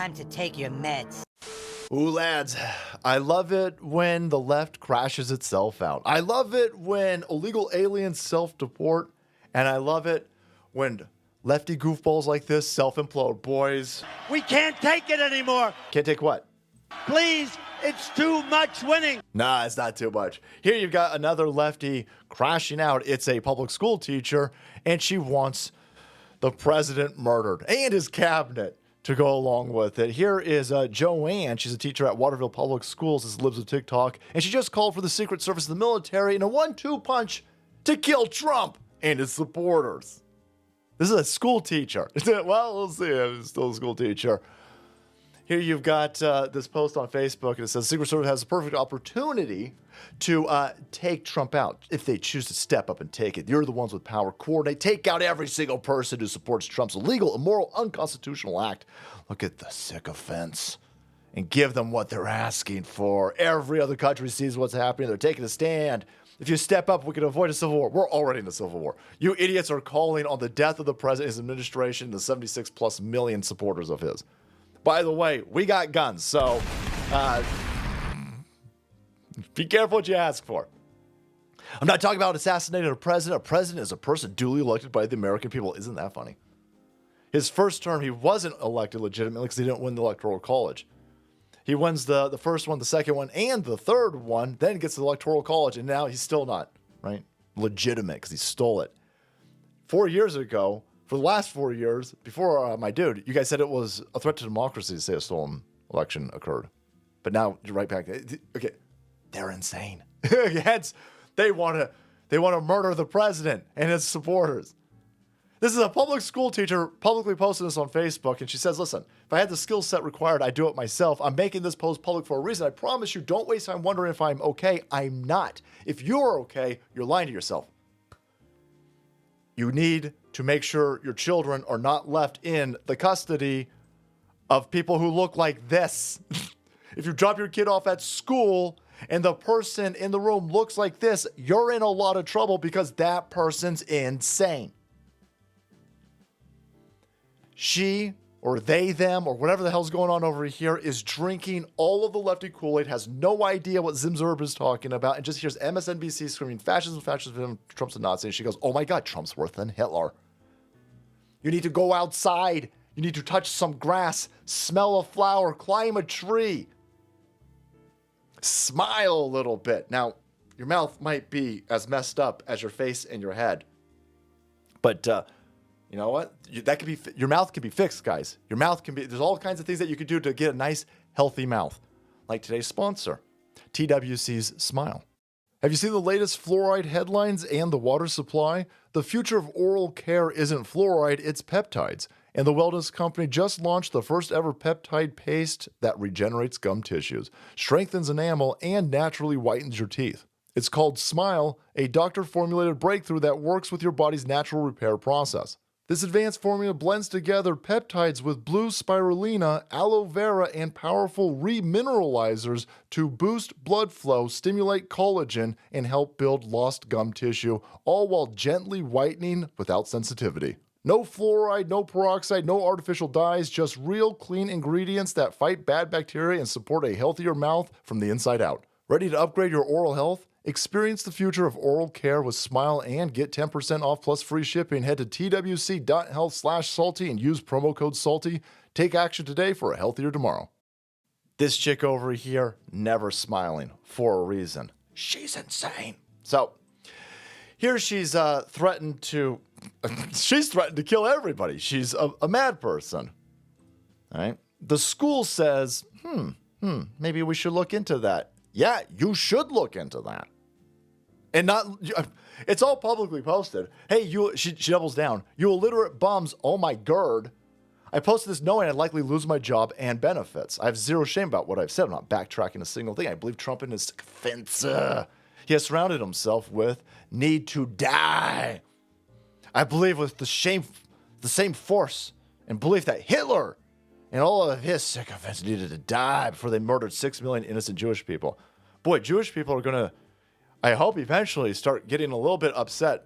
time to take your meds. Ooh, lads, I love it when the left crashes itself out. I love it when illegal aliens self-deport, and I love it when lefty goofballs like this self-implode. Boys, we can't take it anymore. Can't take what? Please, it's too much winning. Nah, it's not too much. Here you've got another lefty crashing out. It's a public school teacher, and she wants the president murdered and his cabinet to go along with it. Here is Joanne. She's a teacher at Waterville Public Schools. This lives with TikTok. And she just called for the Secret Service and the military in a 1-2 punch to kill Trump and his supporters. This is a school teacher. Well, we'll see. I'm still a school teacher. Here you've got this post on Facebook, and it says, Secret Service has the perfect opportunity to take Trump out if they choose to step up and take it. You're the ones with power. Coordinate. Take out every single person who supports Trump's illegal, immoral, unconstitutional act. Look at the sycophants and give them what they're asking for. Every other country sees what's happening. They're taking a stand. If you step up, we can avoid a civil war. We're already in a civil war. You idiots are calling on the death of the president, his administration, and the 76+ million supporters of his. By the way, we got guns, so be careful what you ask for. I'm not talking about assassinating a president. A president is a person duly elected by the American people. Isn't that funny? His first term, he wasn't elected legitimately because he didn't win the Electoral College. He wins the first one, the second one, and the third one, then gets the Electoral College, and now he's still not, right, legitimate because he stole it. 4 years ago, for the last 4 years, before my dude, you guys said it was a threat to democracy to say a stolen election occurred. But now you're right back. Okay, they're insane. Hence, they want to murder the president and his supporters. This is a public school teacher publicly posting this on Facebook, and she says, listen, if I had the skill set required, I'd do it myself. I'm making this post public for a reason. I promise you, don't waste time wondering if I'm okay. I'm not. If you're okay, you're lying to yourself. You need to make sure your children are not left in the custody of people who look like this. If you drop your kid off at school and the person in the room looks like this, you're in a lot of trouble because that person's insane. She or they, them, or whatever the hell's going on over here is drinking all of the lefty Kool-Aid, has no idea what Zimzerb is talking about, and just hears MSNBC screaming, fascism, fascism, Trump's a Nazi, and she goes, oh my God, Trump's worse than Hitler. You need to go outside. You need to touch some grass, smell a flower, climb a tree. Smile a little bit. Now, your mouth might be as messed up as your face and your head, but you know what? That could be your mouth can be fixed, guys. Your mouth can be. There's all kinds of things that you could do to get a nice, healthy mouth, like today's sponsor, TWC's Smile. Have you seen the latest fluoride headlines and the water supply? The future of oral care isn't fluoride; it's peptides. And the wellness company just launched the first ever peptide paste that regenerates gum tissues, strengthens enamel, and naturally whitens your teeth. It's called Smile, a doctor-formulated breakthrough that works with your body's natural repair process. This advanced formula blends together peptides with blue spirulina, aloe vera, and powerful remineralizers to boost blood flow, stimulate collagen, and help build lost gum tissue, all while gently whitening without sensitivity. No fluoride, no peroxide, no artificial dyes, just real clean ingredients that fight bad bacteria and support a healthier mouth from the inside out. Ready to upgrade your oral health? Experience the future of oral care with Smile and get 10% off plus free shipping. Head to twc.health/salty and use promo code SALTY. Take action today for a healthier tomorrow. This chick over here, never smiling for a reason. She's insane. So here she's threatened to kill everybody. She's a mad person. All right. The school says, maybe we should look into that. Yeah, you should look into that. And it's all publicly posted. Hey, she doubles down. You illiterate bums, oh my GERD. I posted this knowing I'd likely lose my job and benefits. I have zero shame about what I've said. I'm not backtracking a single thing. I believe Trump and his sycophants. He has surrounded himself with need to die. I believe with the same force and belief that Hitler and all of his sycophants needed to die before they murdered 6 million innocent Jewish people. Boy, Jewish people are going to, I hope, eventually start getting a little bit upset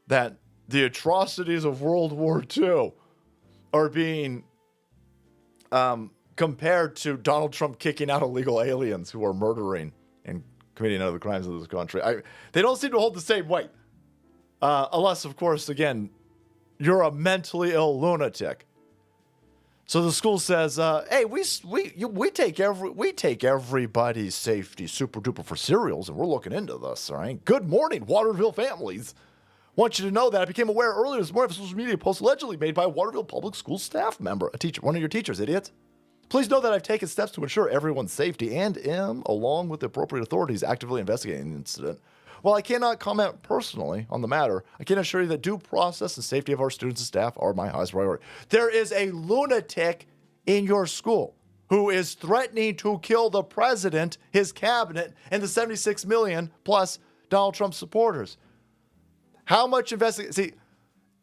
that the atrocities of World War II are being compared to Donald Trump kicking out illegal aliens who are murdering and committing other crimes in this country. They don't seem to hold the same weight. Unless, of course, again, you're a mentally ill lunatic. So the school says, "Hey, we take everybody's safety super duper for cereals, and we're looking into this. All right. Good morning, Waterville families. Want you to know that I became aware earlier this morning of a social media post allegedly made by a Waterville Public School staff member, a teacher, one of your teachers, idiots. Please know that I've taken steps to ensure everyone's safety and am, along with the appropriate authorities, actively investigating the incident. While I cannot comment personally on the matter, I can assure you that due process and safety of our students and staff are my highest priority." There is a lunatic in your school who is threatening to kill the president, his cabinet, and the 76 million plus Donald Trump supporters. How much investigation? See,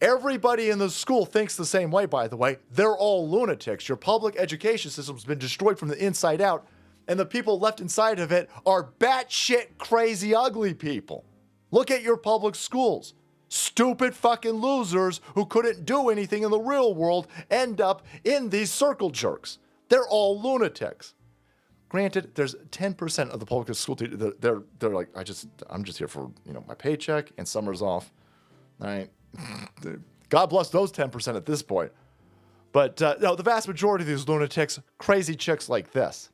everybody in the school thinks the same way, by the way. They're all lunatics. Your public education system's been destroyed from the inside out, and the people left inside of it are batshit crazy ugly people. Look at your public schools. Stupid fucking losers who couldn't do anything in the real world end up in these circle jerks. They're all lunatics. Granted, there's 10% of the public school teachers, they're like, I'm just here for, my paycheck and summer's off. All right. God bless those 10% at this point. But no, the vast majority of these lunatics, crazy chicks like this.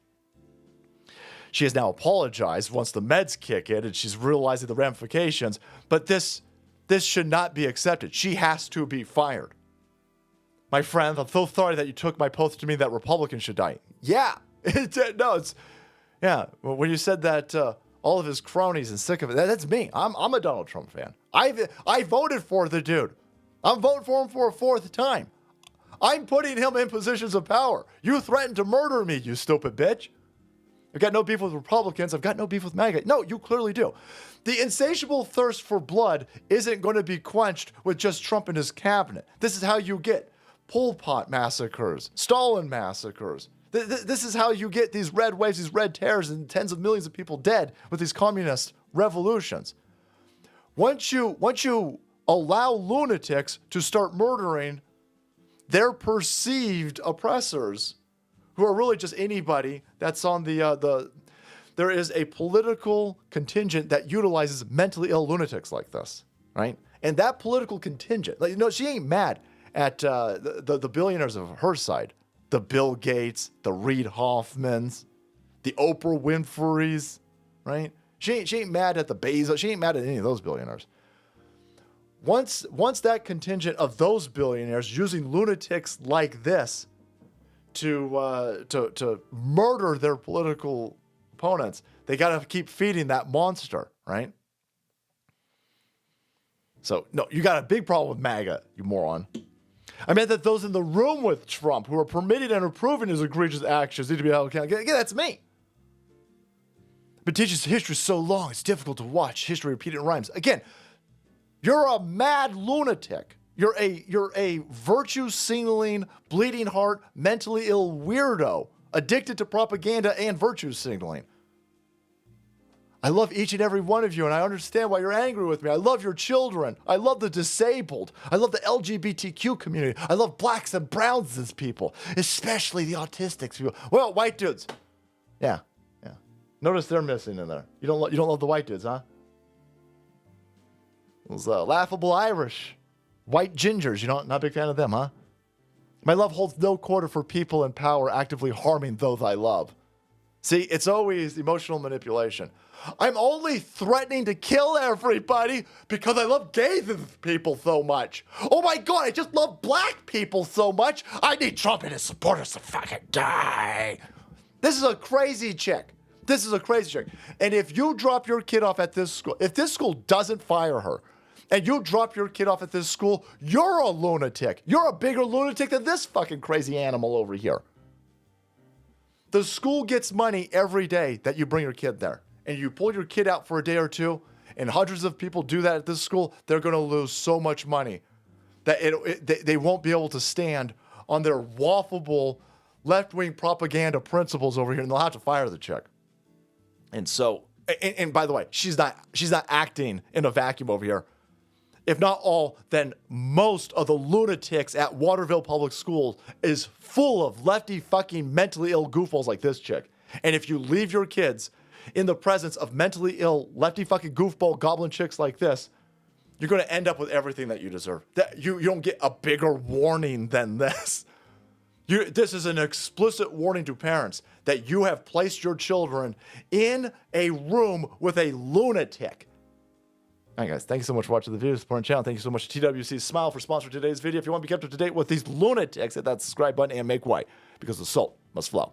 She has now apologized once the meds kick in and she's realizing the ramifications. But this should not be accepted. She has to be fired. My friend, I'm so sorry that you took my post to mean that Republicans should die. Yeah. Yeah. When you said that all of his cronies and sick of it, that's me. I'm a Donald Trump fan. I voted for the dude. I'm voting for him for a fourth time. I'm putting him in positions of power. You threatened to murder me, you stupid bitch. I've got no beef with Republicans. I've got no beef with MAGA. No, you clearly do. The insatiable thirst for blood isn't going to be quenched with just Trump and his cabinet. This is how you get Pol Pot massacres, Stalin massacres. This is how you get these red waves, these red terrors, and tens of millions of people dead with these communist revolutions. Once you allow lunatics to start murdering their perceived oppressors, who are really just anybody that's on there is a political contingent that utilizes mentally ill lunatics like this, right? And that political contingent, she ain't mad at the billionaires of her side, the Bill Gates, the Reid Hoffmans, the Oprah Winfreys, right? She ain't mad at the Bezos. She ain't mad at any of those billionaires. Once that contingent of those billionaires using lunatics like this to murder their political opponents, they got to keep feeding that monster, right? So, no, you got a big problem with MAGA, you moron. I meant that those in the room with Trump who are permitting and approving his egregious actions need to be held accountable. Yeah, that's me. But teaches history so long, it's difficult to watch history repeated in rhymes. Again, you're a mad lunatic. You're a virtue-signaling, bleeding heart, mentally ill weirdo, addicted to propaganda and virtue signaling. I love each and every one of you, and I understand why you're angry with me. I love your children. I love the disabled. I love the LGBTQ community. I love blacks and browns as people, especially the autistic people. Well, white dudes. Yeah. Notice they're missing in there. You don't love the white dudes, huh? Those laughable Irish. White gingers, not a big fan of them, huh? My love holds no quarter for people in power actively harming those I love. See, it's always emotional manipulation. I'm only threatening to kill everybody because I love gay people so much. Oh my God, I just love black people so much. I need Trump and his supporters to fucking die. This is a crazy chick. And if you drop your kid off at this school, if this school doesn't fire her, and you drop your kid off at this school, you're a lunatic. You're a bigger lunatic than this fucking crazy animal over here. The school gets money every day that you bring your kid there. And you pull your kid out for a day or two, and hundreds of people do that at this school, they're going to lose so much money that they won't be able to stand on their waffable left-wing propaganda principles over here, and they'll have to fire the chick. And so, and by the way, she's not acting in a vacuum over here. if not all, then most of the lunatics at Waterville Public Schools is full of lefty fucking mentally ill goofballs like this chick. And if you leave your kids in the presence of mentally ill lefty fucking goofball goblin chicks like this, you're going to end up with everything that you deserve. You don't get a bigger warning than this. This is an explicit warning to parents that you have placed your children in a room with a lunatic. All right, guys, thank you so much for watching the video, supporting the channel. Thank you so much to TWC Smile for sponsoring today's video. If you want to be kept up to date with these lunatics, hit that subscribe button and make way, because the salt must flow.